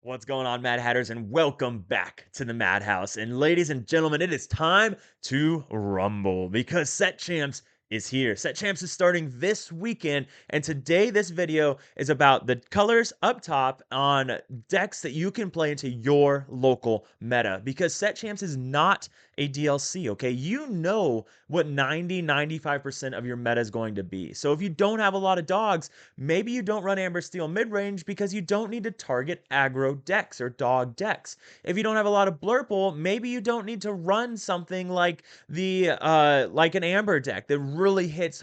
What's going on, Mad Hatters, and welcome back to the Madhouse. And ladies and gentlemen, it is time to rumble because Set Champs is here. Set Champs is starting this weekend, and today this video is about the colors up top on decks that you can play into your local meta because Set Champs is not a DLC, okay? You know what 95% of your meta is going to be. So if you don't have a lot of dogs, maybe you don't run Amber Steel midrange because you don't need to target aggro decks or dog decks. If you don't have a lot of Blurple, maybe you don't need to run something like like an Amber deck that really hits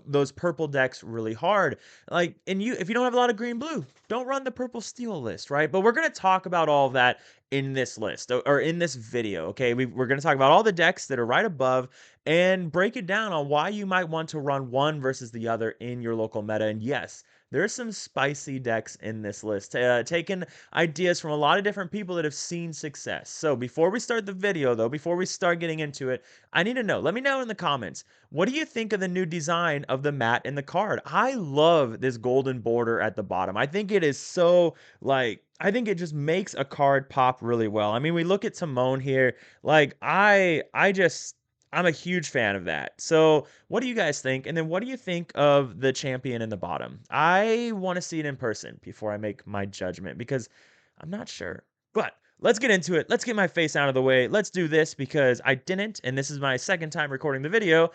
those purple decks really hard. If you don't have a lot of green blue, don't run the purple steel list, right? But we're gonna talk about all of that in this list or in this video, okay? We're gonna talk about all the decks that are right above and break it down on why you might want to run one versus the other in your local meta. And yes, there's some spicy decks in this list, taking ideas from a lot of different people that have seen success. So before we start the video, though, before we start getting into it, I need to know. Let me know in the comments. What do you think of the new design of the mat and the card? I love this golden border at the bottom. I think it is so, I think it just makes a card pop really well. I mean, we look at Simone here. I'm a huge fan of that. So, what do you guys think? And then what do you think of the champion in the bottom? I want to see it in person before I make my judgment because I'm not sure. But let's get into it. Let's get my face out of the way. Let's do this because I didn't, and this is my second time recording the video.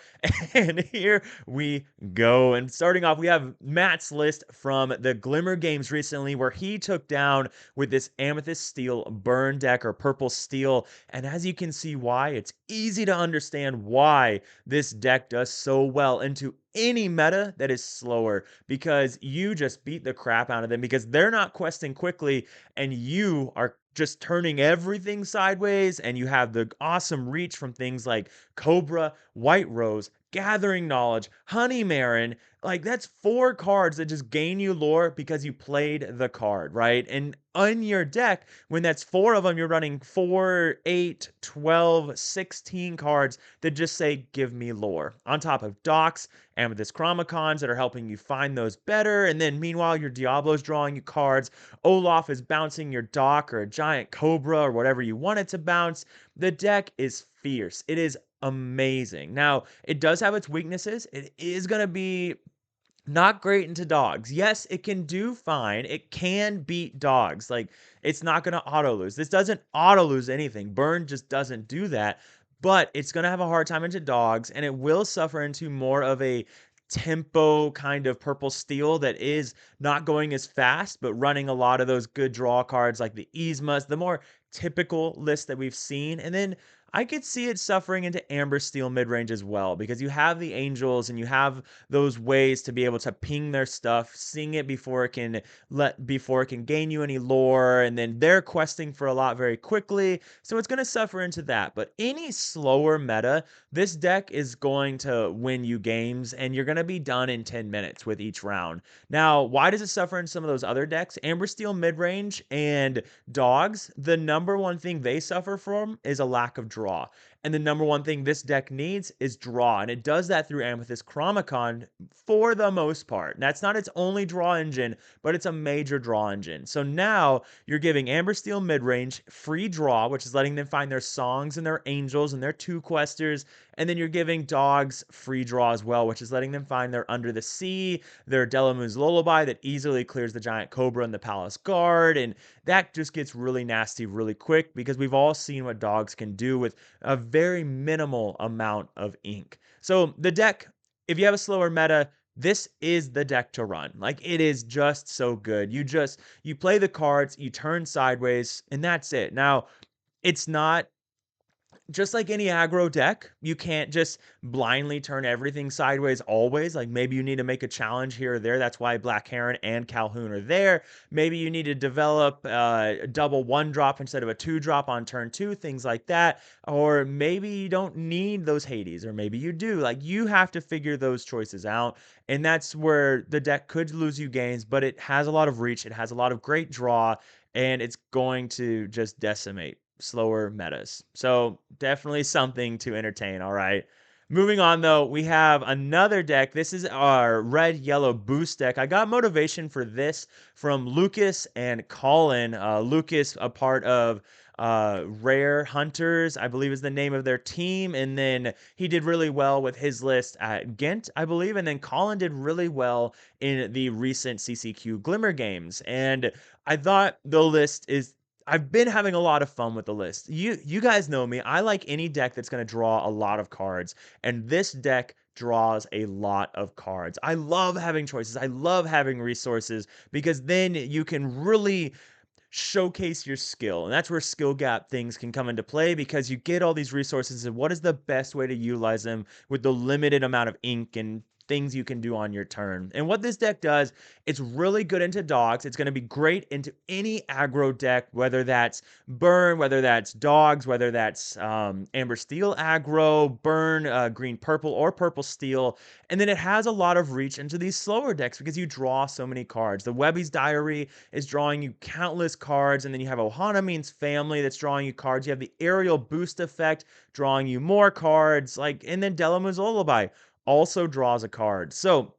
And here we go. And starting off, we have Matt's list from the Glimmer Games recently, where he took down with this Amethyst Steel burn deck or purple steel. And as you can see why, it's easy to understand why this deck does so well into any meta that is slower, because you just beat the crap out of them because they're not questing quickly and you are just turning everything sideways, and you have the awesome reach from things like Cobra, White Rose, Gathering Knowledge, Honey Marin. Like, that's 4 cards that just gain you lore because you played the card, right? And on your deck, when that's 4 of them, you're running 4, 8, 12, 16 cards that just say, give me lore. On top of docks, Amethyst Chromicons that are helping you find those better. And then meanwhile, your Diablo's drawing you cards. Olaf is bouncing your dock or a giant Cobra or whatever you want it to bounce. The deck is fierce. It is amazing. Now, it does have its weaknesses. It is going to be not great into dogs. Yes, it can do fine. It can beat dogs. Like, it's not going to auto lose. This doesn't auto lose anything. Burn just doesn't do that. But it's going to have a hard time into dogs, and it will suffer into more of a tempo kind of purple steel that is not going as fast, but running a lot of those good draw cards like the Yzmas, the more typical list that we've seen. And then I could see it suffering into Amber Steel midrange as well, because you have the Angels and you have those ways to be able to ping their stuff, seeing it before it can gain you any lore, and then they're questing for a lot very quickly. So it's going to suffer into that. But any slower meta, this deck is going to win you games, and you're going to be done in 10 minutes with each round. Now, why does it suffer in some of those other decks? Amber Steel midrange and dogs, the number one thing they suffer from is a lack of draw. And the number one thing this deck needs is draw. And it does that through Amethyst Chromicon for the most part. That's not its only draw engine, but it's a major draw engine. So now you're giving Amber Steel midrange free draw, which is letting them find their songs and their angels and their 2 questers. And then you're giving dogs free draw as well, which is letting them find their Under the Sea, their Delamoon's Lullaby that easily clears the Giant Cobra and the Palace Guard. And that just gets really nasty really quick because we've all seen what dogs can do with a very minimal amount of ink. So the deck, if you have a slower meta, this is the deck to run. Like, it is just so good. You play the cards, you turn sideways, and that's it. Now, it's not just like any aggro deck, you can't just blindly turn everything sideways always. Like, maybe you need to make a challenge here or there. That's why Black Heron and Calhoun are there. Maybe you need to develop a double 1-drop instead of a 2-drop on turn 2, things like that. Or maybe you don't need those Hades, or maybe you do. Like, you have to figure those choices out. And that's where the deck could lose you games, but it has a lot of reach. It has a lot of great draw, and it's going to just decimate slower metas. So definitely something to entertain, all right? Moving on though, we have another deck. This is our red yellow boost deck. I got motivation for this from Lucas and Colin. Lucas, a part of Rare Hunters, I believe is the name of their team. And then he did really well with his list at Ghent, I believe. And then Colin did really well in the recent CCQ Glimmer games. And I thought the list is I've been having a lot of fun with the list. You guys know me. I like any deck that's going to draw a lot of cards, and this deck draws a lot of cards. I love having choices. I love having resources because then you can really showcase your skill. And that's where skill gap things can come into play because you get all these resources and what is the best way to utilize them with the limited amount of ink and things you can do on your turn. And what this deck does, it's really good into dogs. It's going to be great into any aggro deck, whether that's burn, whether that's dogs, whether that's amber steel aggro, burn, green purple, or purple steel. And then it has a lot of reach into these slower decks because you draw so many cards. The Webby's Diary is drawing you countless cards, and then you have Ohana Means Family that's drawing you cards. You have the Aerial Boost effect drawing you more cards, and then Delamu's Lullaby also draws a card. So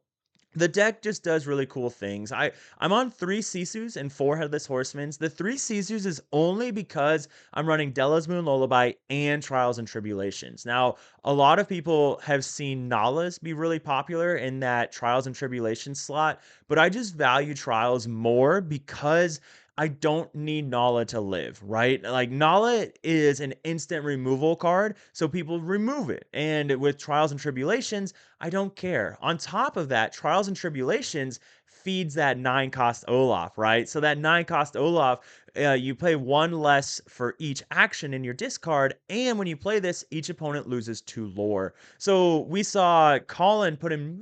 the deck just does really cool things. I'm on 3 Sisus and 4 Headless Horsemen. The 3 Sisus is only because I'm running Della's Moon Lullaby and Trials and Tribulations. Now, a lot of people have seen Nalas be really popular in that Trials and Tribulations slot, but I just value Trials more because I don't need Nala to live, right? Like Nala is an instant removal card, so people remove it. And with Trials and Tribulations, I don't care. On top of that, Trials and Tribulations feeds that 9 cost Olaf, right? So that 9 cost Olaf, you play 1 less for each action in your discard, and when you play this, each opponent loses 2 lore. So we saw Colin put in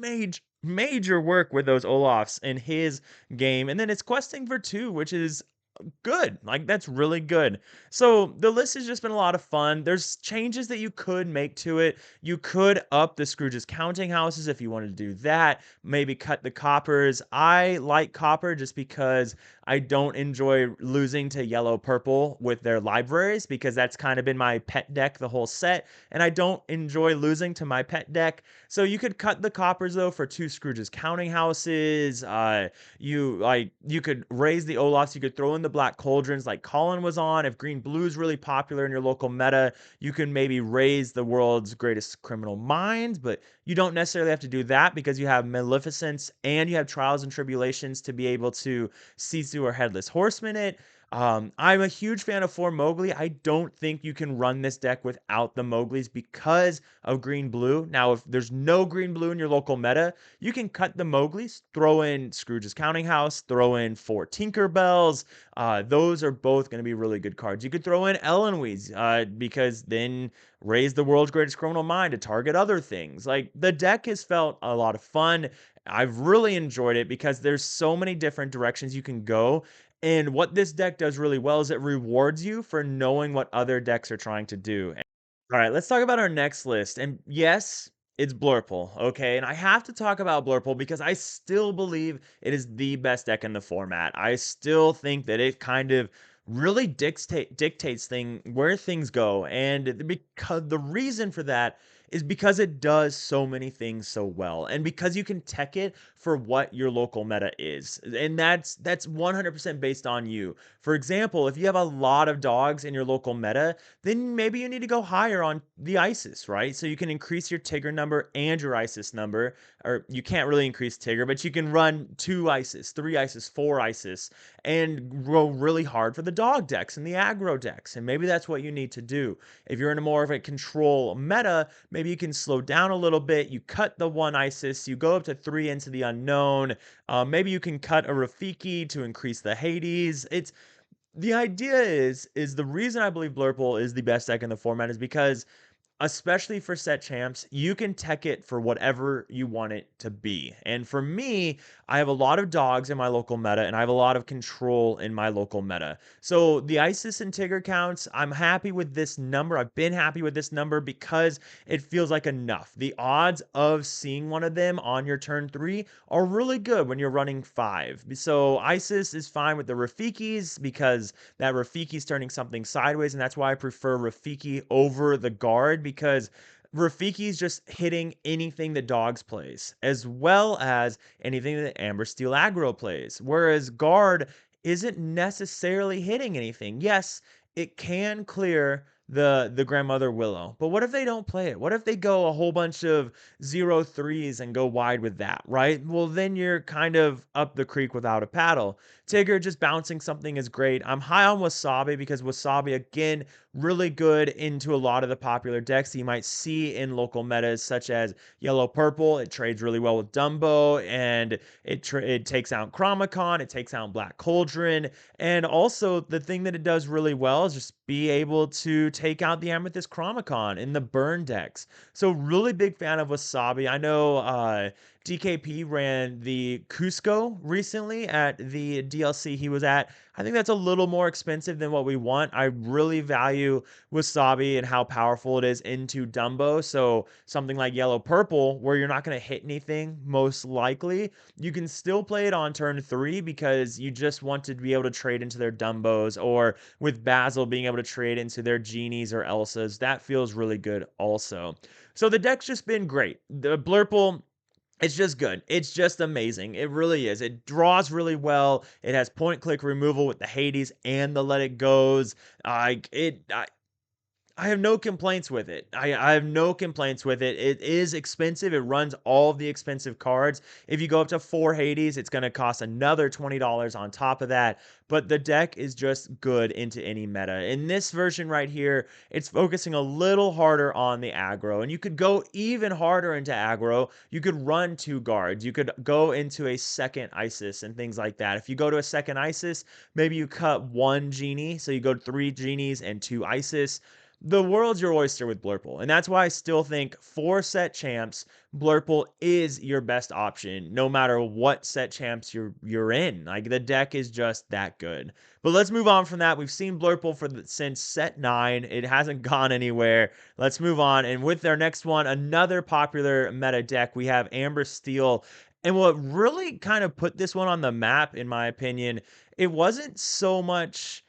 major work with those Olafs in his game, and then it's questing for 2, which is good. Like that's really good. So the list has just been a lot of fun. There's changes that you could make to it. You could up the Scrooge's counting houses if you wanted to do that. Maybe cut the coppers. I like copper just because I don't enjoy losing to yellow purple with their libraries because that's kind of been my pet deck the whole set, and I don't enjoy losing to my pet deck. So you could cut the coppers though for 2 Scrooge's counting houses. You could raise the Olafs, you could throw in the black cauldrons like Colin was on. If green blue is really popular in your local meta, you can maybe raise the world's greatest criminal minds, but you don't necessarily have to do that because you have Maleficence and you have Trials and Tribulations to be able to Sisu or Headless Horseman it. I'm a huge fan of 4 Mowgli. I don't think you can run this deck without the Mowglis because of green blue. Now, if there's no green blue in your local meta, you can cut the Mowglis, throw in Scrooge's Counting House, throw in 4 Tinkerbells. Those are both going to be really good cards. You could throw in Elenwees because then raise the world's greatest criminal mind to target other things. Like the deck has felt a lot of fun. I've really enjoyed it because there's so many different directions you can go. And what this deck does really well is it rewards you for knowing what other decks are trying to do. All right, let's talk about our next list. And yes, it's Blurple, okay? And I have to talk about Blurple because I still believe it is the best deck in the format. I still think that it kind of really dictates where things go. And because the reason for that is because it does so many things so well. And because you can tech it for what your local meta is. And that's 100% based on you. For example, if you have a lot of dogs in your local meta, then maybe you need to go higher on the ISIS, right? So you can increase your Tigger number and your ISIS number, or you can't really increase Tigger, but you can run 2 ISIS, 3 ISIS, 4 ISIS, and go really hard for the dog decks and the aggro decks. And maybe that's what you need to do. If you're in a more of a control meta, maybe you can slow down a little bit. You cut the 1 ISIS, you go up to 3 into the unknown. Maybe you can cut a Rafiki to increase the Hades. The idea is the reason I believe Blurple is the best deck in the format is because especially for set champs, you can tech it for whatever you want it to be. And for me, I have a lot of dogs in my local meta, and I have a lot of control in my local meta. So the Isis and Tigger counts, I'm happy with this number. I've been happy with this number because it feels like enough. The odds of seeing one of them on your turn 3 are really good when you're running 5. So Isis is fine with the Rafikis because that Rafiki's turning something sideways, and that's why I prefer Rafiki over the guard because Rafiki's just hitting anything that Dogs plays, as well as anything that Amber Steel Aggro plays. Whereas Guard isn't necessarily hitting anything. Yes, it can clear the Grandmother Willow, but what if they don't play it? What if they go a whole bunch of 0-3s and go wide with that, right? Well, then you're kind of up the creek without a paddle. Tigger just bouncing something is great. I'm high on Wasabi because Wasabi, again, really good into a lot of the popular decks you might see in local metas, such as Yellow Purple. It trades really well with Dumbo, and it takes out Chromacon, it takes out Black Cauldron, and also the thing that it does really well is just be able to take out the Amethyst Chromacon in the burn decks. So really big fan of Wasabi. I know DKP ran the Cusco recently at the DLC he was at. I think that's a little more expensive than what we want. I really value Wasabi and how powerful it is into Dumbo. So something like Yellow Purple, where you're not going to hit anything, most likely, you can still play it on turn 3 because you just want to be able to trade into their Dumbos, or with Basil being able to trade into their Genies or Elsas. That feels really good also. So the deck's just been great. The Blurple, it's just good. It's just amazing. It really is. It draws really well. It has point click removal with the Hades and the Let It Goes. I have no complaints with it. I have no complaints with it. It is expensive. It runs all of the expensive cards. If you go up to 4 Hades, it's going to cost another $20 on top of that. But the deck is just good into any meta. In this version right here, it's focusing a little harder on the aggro. And you could go even harder into aggro. You could run 2 guards. You could go into a second Isis and things like that. If you go to a second Isis, maybe you cut 1 Genie. So you go 3 Genies and 2 Isis. The world's your oyster with Blurple. And that's why I still think 4 set champs, Blurple is your best option, no matter what set champs you're in. Like, the deck is just that good. But let's move on from that. We've seen Blurple since set 9. It hasn't gone anywhere. Let's move on. And with our next one, another popular meta deck, we have Amber Steel. And what really kind of put this one on the map, in my opinion, it wasn't so much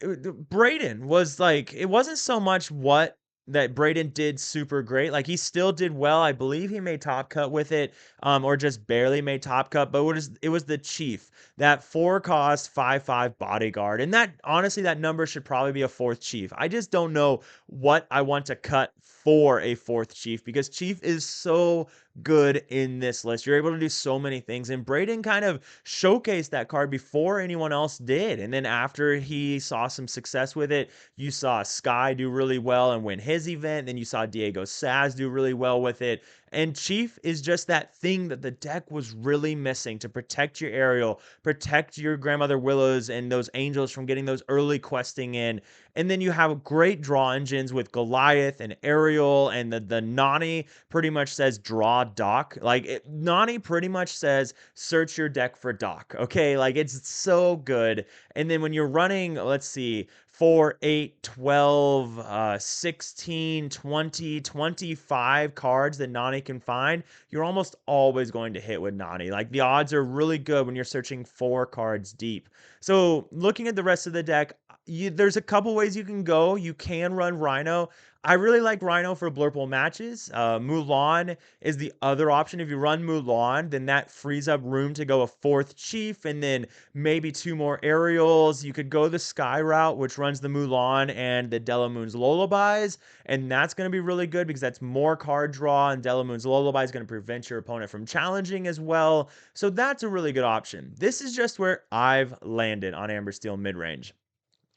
Braden was like, it wasn't so much what that Braden did super great. Like, he still did well. I believe he made top cut with it, or just barely made top cut. But it was the Chief, that 4 cost 5/5 bodyguard, and that, honestly, that number should probably be a 4th Chief. I just don't know what I want to cut for a 4th Chief, because Chief is so good in this list. You're able to do so many things, and Braden kind of showcased that card before anyone else did. And then after he saw some success with it, you saw Sky do really well and win his event. Then you saw Diego Saz do really well with it. And Chief is just that thing that the deck was really missing to protect your Ariel, protect your Grandmother Willows and those Angels from getting those early questing in. And then you have great draw engines with Goliath and Ariel, and the Nani pretty much says draw Doc. Like, Nani pretty much says search your deck for Doc. Okay, like, it's so good. And then when you're running, let's see, 4, 8, 12, 16, 20, 25 cards that Nani can find, you're almost always going to hit with Nani. Like, the odds are really good when you're searching 4 cards deep. So looking at the rest of the deck, there's a couple ways you can go. You can run Rhino. I really like Rhino for Blurple matches. Mulan is the other option. If you run Mulan, then that frees up room to go a 4th Chief, and then maybe 2 more Aerials. You could go the Sky route, which runs the Mulan and the Delamoon's Lullabies, and that's going to be really good because that's more card draw, and Delamoon's Lullaby is going to prevent your opponent from challenging as well. So that's a really good option. This is just where I've landed on Amber Steel midrange.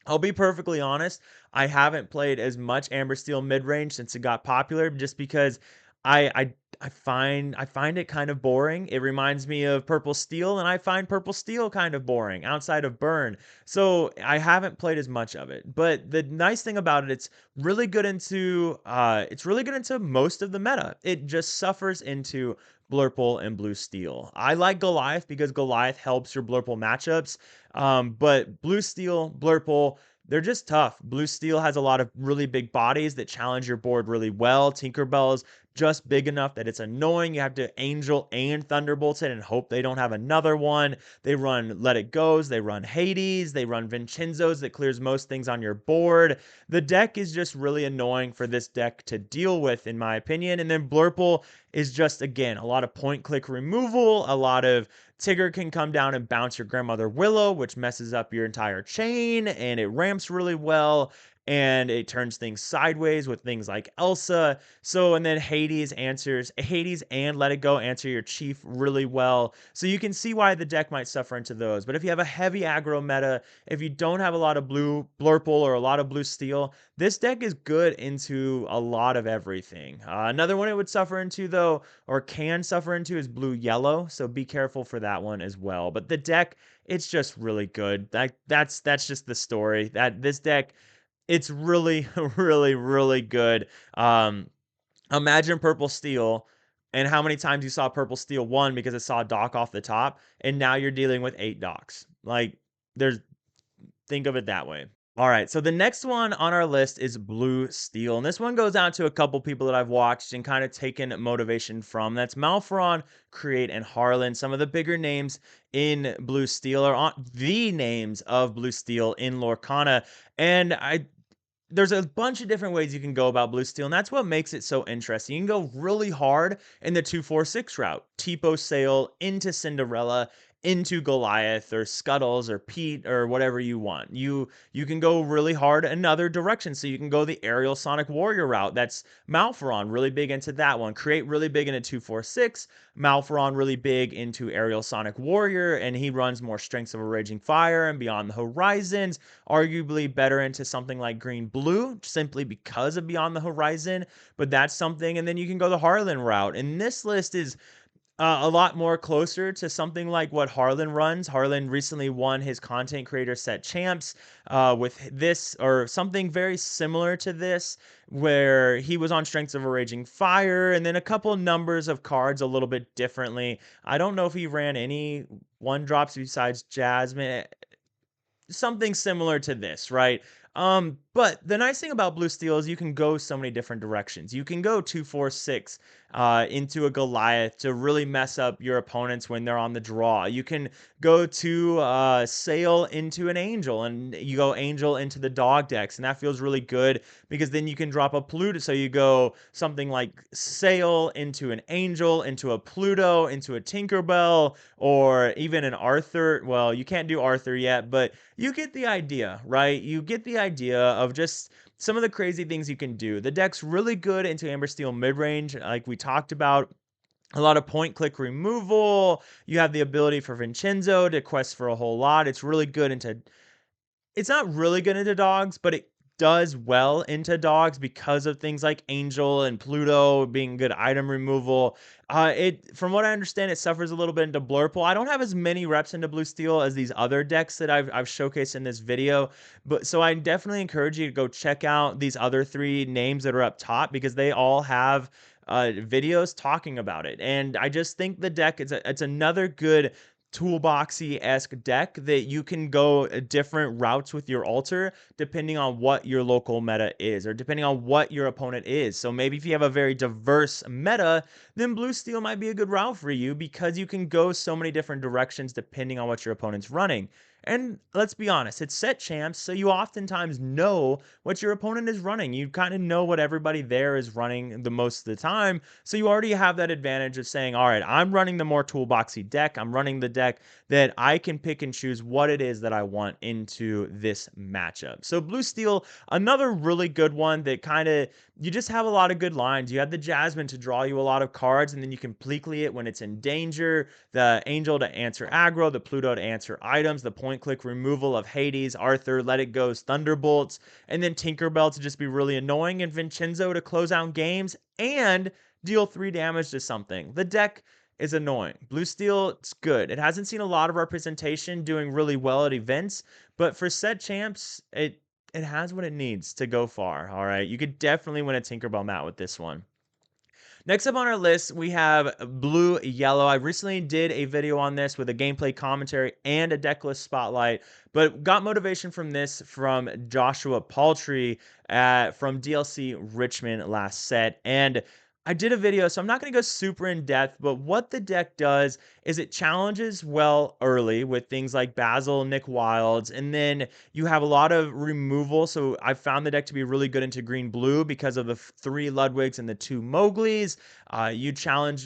I'll be perfectly honest, I haven't played as much Amber Steel midrange since it got popular, just because I I I find it kind of boring. It reminds me of Purple Steel, and I find Purple Steel kind of boring outside of Burn. So I haven't played as much of it. But the nice thing about it, it's really good into most of the meta. It just suffers into Blurple and Blue Steel. I like Goliath because Goliath helps your Blurple matchups. But Blue Steel, Blurple, they're just tough. Blue Steel has a lot of really big bodies that challenge your board really well. Tinkerbell's just big enough that it's annoying. You have to Angel and Thunderbolt it and hope they don't have another one. They run Let It Goes, they run Hades, they run Vincenzo's that clears most things on your board. The deck is just really annoying for this deck to deal with, in my opinion. And then Blurple is just, again, a lot of point click removal, a lot of Tigger can come down and bounce your Grandmother Willow, which messes up your entire chain, and it ramps really well, and it turns things sideways with things like Elsa. So, and then Hades and Let It Go answer your Chief really well. So you can see why the deck might suffer into those. But if you have a heavy aggro meta, if you don't have a lot of blue Blurple or a lot of blue steel, this deck is good into a lot of everything. Another one it would suffer into, though, or can suffer into, is blue yellow. So be careful for that one as well. But the deck, it's just really good. That's just the story. That this deck, it's really, really good. Imagine purple steel and how many times you saw purple steel one because it saw dock off the top, and now you're dealing with 8 docks. Like, there's think of it that way. All right, so the next one on our list is Blue Steel, and this one goes out to a couple people that I've watched and kind of taken motivation from. That's Malferon, Create, and Harlan. Some of the bigger names in Blue Steel are on the names of Blue Steel in Lorcana, and there's a bunch of different ways you can go about blue steel, and that's what makes it so interesting. You can go really hard in the 2-4-6 route. Tipo Sail into Cinderella, into Goliath or Scuttles or Pete or whatever you want. You can go really hard in other directions. So you can go the Aerial Sonic Warrior route. That's Malferon, really big into that one. Create really big into 2-4-6. Malferon really big into Aerial Sonic Warrior, and he runs more Strengths of a Raging Fire and Beyond the Horizons, arguably better into something like Green Blue, simply because of Beyond the Horizon, but that's something. And then you can go the Harlan route. And this list is a lot more closer to something like what Harlan runs. Harlan recently won his content creator set champs with this, or something very similar to this, where he was on Strengths of a Raging Fire, and then a couple numbers of cards a little bit differently. I don't know if he ran any one drops besides Jasmine, something similar to this, right? But the nice thing about blue steel is you can go so many different directions. You can go 2-4-6 into a Goliath to really mess up your opponents when they're on the draw. You can go to Sail into an Angel, and you go Angel into the dog decks, and that feels really good because then you can drop a Pluto. So you go something like Sail into an Angel, into a Pluto, into a Tinkerbell, or even an Arthur. Well, you can't do Arthur yet, but you get the idea, right? You get the idea of just some of the crazy things you can do. The deck's really good into Amber Steel midrange, like we talked about. A lot of point click removal. You have the ability for Vincenzo to quest for a whole lot. It's not really good into dogs, but it does well into dogs because of things like Angel and Pluto being good item removal. From what I understand, it suffers a little bit into Blurple. I don't have as many reps into Blue Steel as these other decks that I've showcased in this video, but so I definitely encourage you to go check out these other 3 names that are up top because they all have videos talking about it. And I just think the deck it's another good toolboxy-esque deck that you can go different routes with your altar depending on what your local meta is, or depending on what your opponent is. So maybe if you have a very diverse meta, then blue steel might be a good route for you because you can go so many different directions depending on what your opponent's running. And let's be honest, it's set champs, so you oftentimes know what your opponent is running. You kind of know what everybody there is running the most of the time, so you already have that advantage of saying, all right, I'm running the more toolboxy deck. I'm running the deck that I can pick and choose what it is that I want into this matchup. So blue steel, another really good one that kind of, you just have a lot of good lines. You have the Jasmine to draw you a lot of cards, and then you can Pleekly it when it's in danger, the Angel to answer aggro, the Pluto to answer items, the point click removal of Hades, Arthur, Let It Go's Thunderbolts, and then Tinkerbell to just be really annoying, and Vincenzo to close out games and deal 3 damage to something. The deck is annoying. Blue steel, it's good. It hasn't seen a lot of representation doing really well at events, but for set champs, it has what it needs to go far. All right, you could definitely win a Tinkerbell mat with this one. Next up on our list, we have Blue Yellow. I recently did a video on this with a gameplay commentary and a decklist spotlight, but got motivation from this from Joshua Paltry from DLC Richmond last set. And I did a video, so I'm not going to go super in depth, but what the deck does is it challenges well early with things like Basil, Nick Wilds, and then you have a lot of removal. So I found the deck to be really good into green blue because of the three Ludwigs and the two Mowglis.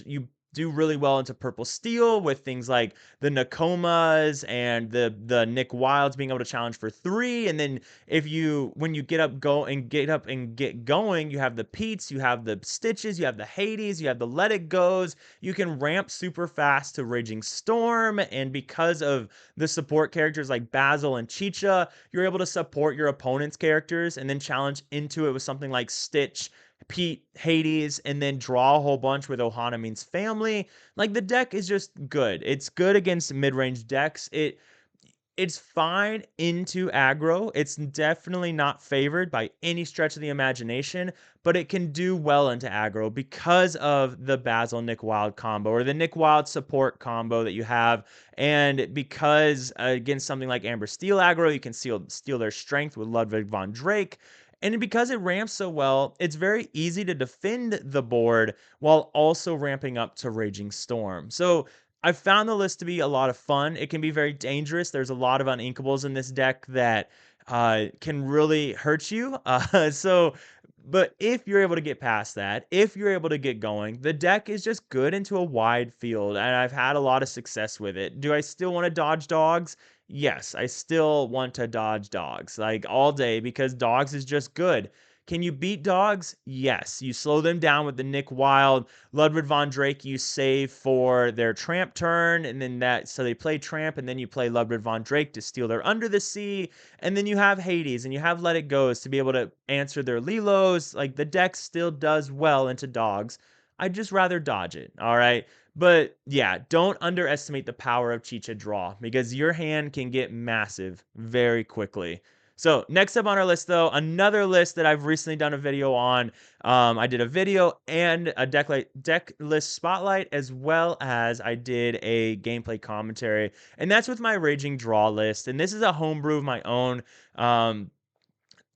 You do really well into purple steel with things like the Nakomas and the Nick Wilds being able to challenge for three, and then if you when you get up and get going, you have the Peats, you have the Stitches, you have the Hades, you have the Let It Goes. You can ramp super fast to Raging Storm, and because of the support characters like Basil and Chicha, you're able to support your opponent's characters and then challenge into it with something like Stitch, Pete, Hades, and then draw a whole bunch with Ohana means family. Like the deck is just good. It's good against mid-range decks. It's fine into aggro. It's definitely not favored by any stretch of the imagination, but it can do well into aggro because of the Basil Nick Wild combo or the Nick Wild support combo that you have. And because against something like Amber Steel aggro, you can steal their strength with Ludwig von Drake. And because it ramps so well, it's very easy to defend the board while also ramping up to Raging Storm. So I've found the list to be a lot of fun. It can be very dangerous. There's a lot of uninkables in this deck that can really hurt you. But if you're able to get past that, if you're able to get going, the deck is just good into a wide field, and I've had a lot of success with it. Do I still want to dodge dogs? Yes, I still want to dodge dogs like all day because dogs is just good. Can you beat dogs? Yes. You slow them down with the Nick Wild, Ludwig von Drake. You save for their tramp turn, and then so they play tramp, and then you play Ludwig von Drake to steal their Under the Sea, and then you have Hades, and you have Let It Goes to be able to answer their Lilos. Like the deck still does well into dogs. I'd just rather dodge it. All right. But yeah, don't underestimate the power of Chicha Draw because your hand can get massive very quickly. So next up on our list, though, another list that I've recently done a video on. I did a video and a deck list spotlight, as well as I did a gameplay commentary, and that's with my Raging Draw list. And this is a homebrew of my own.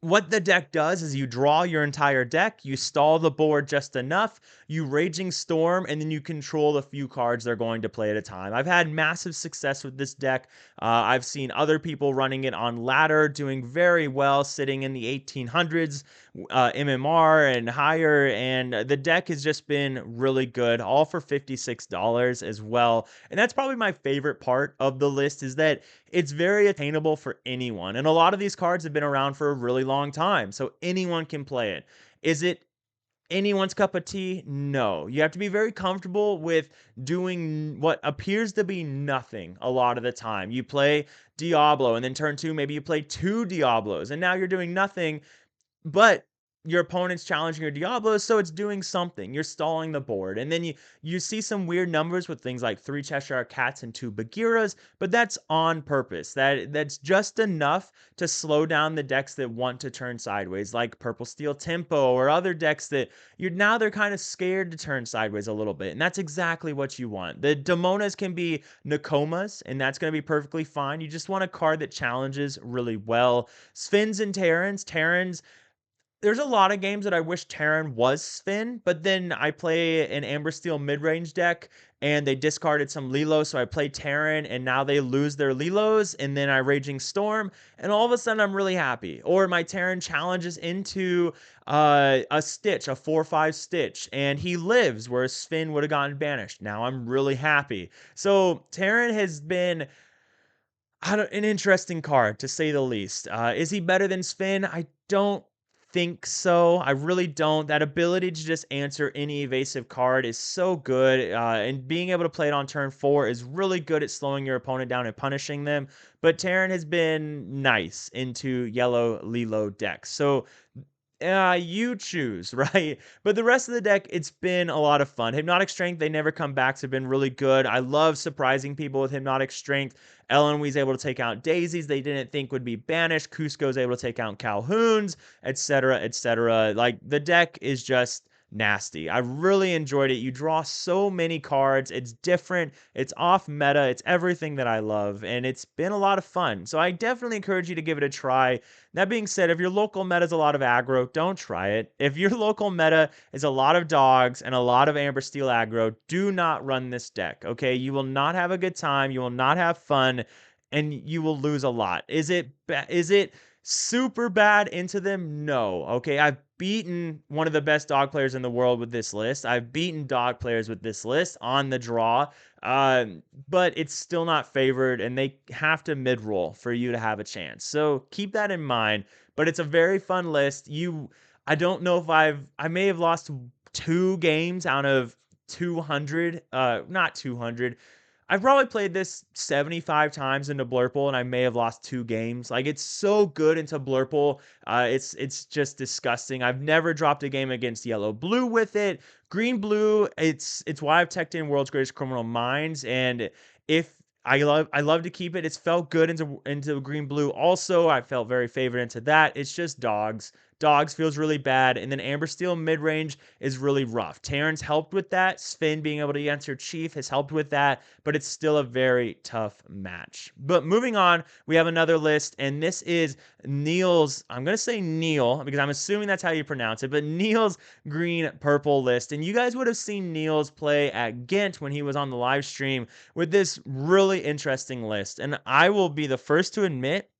What the deck does is you draw your entire deck, you stall the board just enough, you Raging Storm, and then you control the few cards they're going to play at a time. I've had massive success with this deck. I've seen other people running it on ladder, doing very well, sitting in the 1800s, MMR and higher, and the deck has just been really good, all for $56 as well. And that's probably my favorite part of the list is that it's very attainable for anyone. And a lot of these cards have been around for a really long time, so anyone can play it. Is it anyone's cup of tea? No. You have to be very comfortable with doing what appears to be nothing a lot of the time. You play Diablo, and then turn two, maybe you play two Diablos, and now you're doing nothing, but your opponent's challenging your Diablos, so it's doing something. You're stalling the board. And then you see some weird numbers with things like 3 Cheshire Cats and 2 Bagheeras, but that's on purpose. That's just enough to slow down the decks that want to turn sideways, like Purple Steel Tempo or other decks that they're kind of scared to turn sideways a little bit. And that's exactly what you want. The Demonas can be Nakomas, and that's going to be perfectly fine. You just want a card that challenges really well. Sphinx and Terrans, there's a lot of games that I wish Terran was Sven, but then I play an Amber Steel mid-range deck and they discarded some Lilos, so I play Terran and now they lose their Lilos, and then I Raging Storm, and all of a sudden I'm really happy. Or my Terran challenges into a Stitch, a 4/5 Stitch, and he lives where Sven would have gotten banished. Now I'm really happy. So Terran has been an interesting card to say the least. Is he better than Sven? I don't think so. I really don't. That ability to just answer any evasive card is so good, and being able to play it on turn 4 is really good at slowing your opponent down and punishing them. But Terran has been nice into yellow Lilo decks. So you choose, right? But the rest of the deck, it's been a lot of fun. Hypnotic Strength, they never come back, have been really good. I love surprising people with Hypnotic Strength. Elenwee's able to take out daisies they didn't think would be banished. Cusco's able to take out Calhouns, etc., etc. Like, the deck is just nasty. I really enjoyed it. You draw so many cards. It's different. It's off meta. It's everything that I love, and it's been a lot of fun. So I definitely encourage you to give it a try. That being said, if your local meta is a lot of aggro, don't try it. If your local meta is a lot of dogs and a lot of Amber Steel aggro, do not run this deck, okay? You will not have a good time. You will not have fun, and you will lose a lot. Is it super bad into them? No. Okay, I've beaten one of the best dog players in the world with this list. I've beaten dog players with this list on the draw, but it's still not favored, and they have to mid-roll for you to have a chance. So keep that in mind. But it's a very fun list. I don't know if I may have lost 2 games out of 200, not 200. I've probably played this 75 times into Blurple, and I may have lost 2 games. Like, it's so good into Blurple. It's just disgusting. I've never dropped a game against yellow blue with it. Green blue, it's why I've teched in World's Greatest Criminal Minds, and if I love to keep it. It's felt good into green blue. Also, I felt very favored into that. It's just dogs. Dogs feels really bad, and then Amber Steel mid range is really rough. Terran's helped with that. Sven being able to answer Chief has helped with that, but it's still a very tough match. But moving on, we have another list, and this is Neil's. I'm gonna say Neil because I'm assuming that's how you pronounce it, but Neil's green purple list. And you guys would have seen Neil's play at Ghent when he was on the live stream with this really interesting list. And I will be the first to admit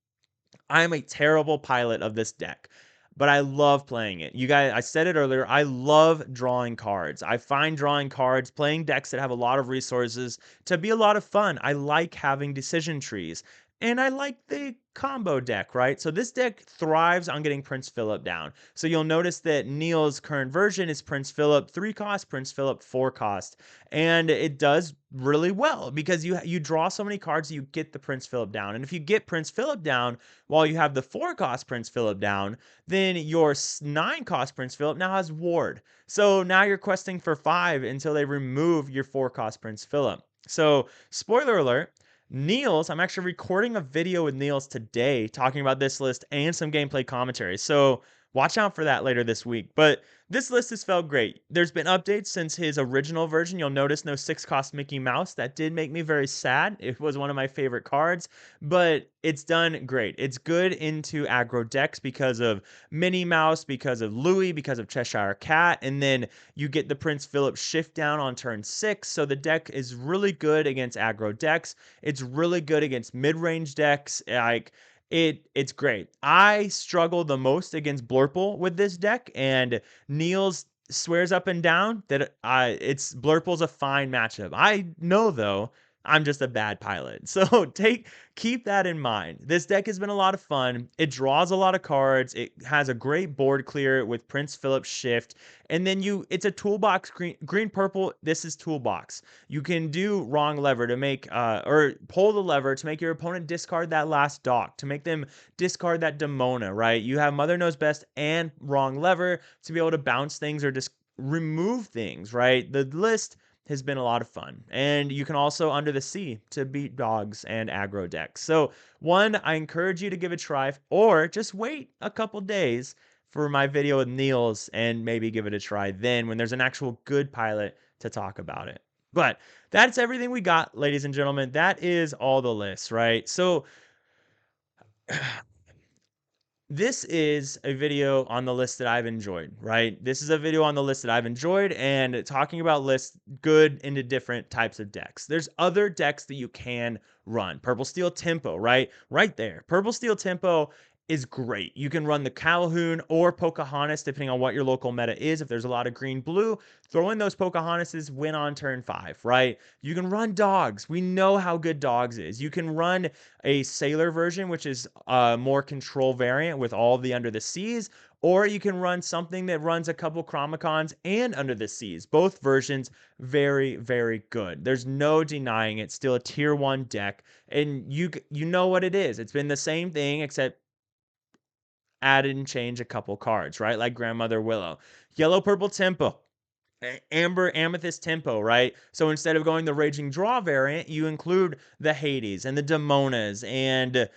I'm a terrible pilot of this deck, but I love playing it. You guys, I said it earlier, I love drawing cards. I find drawing cards, playing decks that have a lot of resources to be a lot of fun. I like having decision trees. And I like the combo deck, right? So this deck thrives on getting Prince Phillip down. So you'll notice that Neil's current version is Prince Phillip 3 cost, Prince Phillip 4 cost. And it does really well because you draw so many cards, you get the Prince Phillip down. And if you get Prince Phillip down while you have the 4 cost Prince Phillip down, then your 9 cost Prince Phillip now has Ward. So now you're questing for 5 until they remove your 4 cost Prince Phillip. So, spoiler alert, Niels, I'm actually recording a video with Niels today talking about this list and some gameplay commentary. So watch out for that later this week. But this list has felt great. There's been updates since his original version. You'll notice no 6 cost Mickey Mouse. That did make me very sad. It was one of my favorite cards, but it's done great. It's good into aggro decks because of Minnie Mouse, because of Louie, because of Cheshire Cat, and then you get the Prince Phillip shift down on turn 6. So the deck is really good against aggro decks. It's really good against mid-range decks. Like it's great. I struggle the most against Blurple with this deck, and Niels swears up and down that it's Blurple's a fine matchup. I know though, I'm just a bad pilot. So keep that in mind. This deck has been a lot of fun. It draws a lot of cards. It has a great board clear with Prince Phillip shift. And then it's a toolbox green purple. This is toolbox. You can do wrong lever to make or pull the lever to make your opponent discard that last dock, to make them discard that Demona, right? You have Mother Knows Best and wrong lever to be able to bounce things or just remove things, right? The list has been a lot of fun. And you can also Under the Sea to beat dogs and aggro decks. So one, I encourage you to give it a try, or just wait a couple days for my video with Niels and maybe give it a try then when there's an actual good pilot to talk about it. But that's everything we got, ladies and gentlemen. That is all the lists, right? So this is a video on the list that I've enjoyed, right? This is a video on the list that I've enjoyed and talking about lists good into different types of decks. There's other decks that you can run. Purple Steel Tempo, right? Right there. Purple Steel Tempo is great. You can run the Calhoun or Pocahontas, depending on what your local meta is. If there's a lot of green blue, throw in those Pocahontases, win on turn 5, right? You can run dogs. We know how good dogs is. You can run a sailor version, which is a more control variant with all the Under the Seas, or you can run something that runs a couple Chromicons and Under the Seas. Both versions very, very good. There's no denying it. Still a tier 1 deck, and you know what it is. It's been the same thing except add and change a couple cards, right? Like Grandmother Willow. Yellow Purple Tempo. Amber Amethyst Tempo, right? So instead of going the Raging Draw variant, you include the Hades and the Demonas and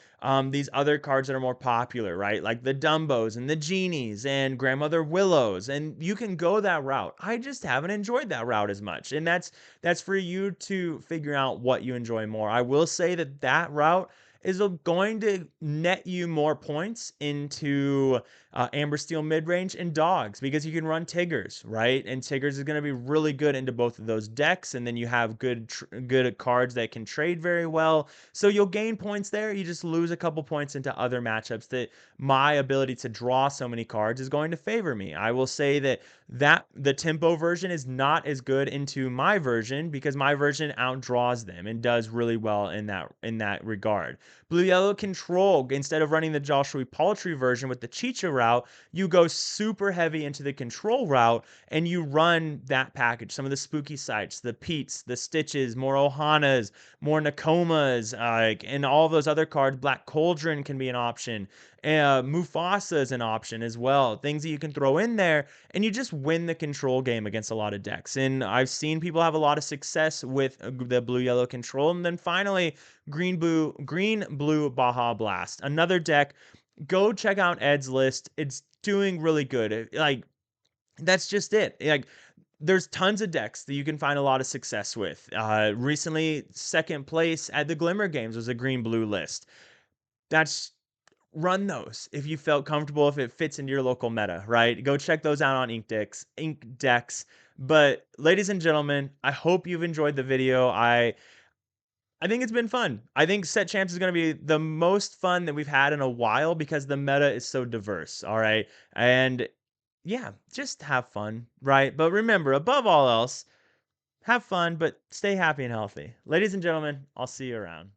these other cards that are more popular, right? Like the Dumbos and the Genies and Grandmother Willows, and you can go that route. I just haven't enjoyed that route as much, and that's for you to figure out what you enjoy more. I will say that that route is going to net you more points into Amber Steel midrange and dogs because you can run Tiggers, right? And Tiggers is going to be really good into both of those decks, and then you have good cards that can trade very well. So you'll gain points there. You just lose a couple points into other matchups that my ability to draw so many cards is going to favor me. I will say that the tempo version is not as good into my version because my version outdraws them and does really well in that regard. Blue yellow control, instead of running the Joshua Paltry version with the Chicha route, you go super heavy into the control route and you run that package. Some of the spooky sites, the Peets, the Stitches, more Ohanas, more Nakomas, and all those other cards. Black Cauldron can be an option. Mufasa is an option as well. Things that you can throw in there, and you just win the control game against a lot of decks. And I've seen people have a lot of success with the blue yellow control. And then finally, green blue Baja Blast, another deck. Go check out Ed's list. It's doing really good. Like that's just it. Like there's tons of decks that you can find a lot of success with. Recently, second place at the Glimmer Games was a green blue list. That's Run those if you felt comfortable, if it fits into your local meta, right? Go check those out on Ink Decks. But ladies and gentlemen, I hope you've enjoyed the video. I think it's been fun. I think Set Champs is going to be the most fun that we've had in a while because the meta is so diverse, all right? And yeah, just have fun, right? But remember, above all else, have fun, but stay happy and healthy. Ladies and gentlemen, I'll see you around.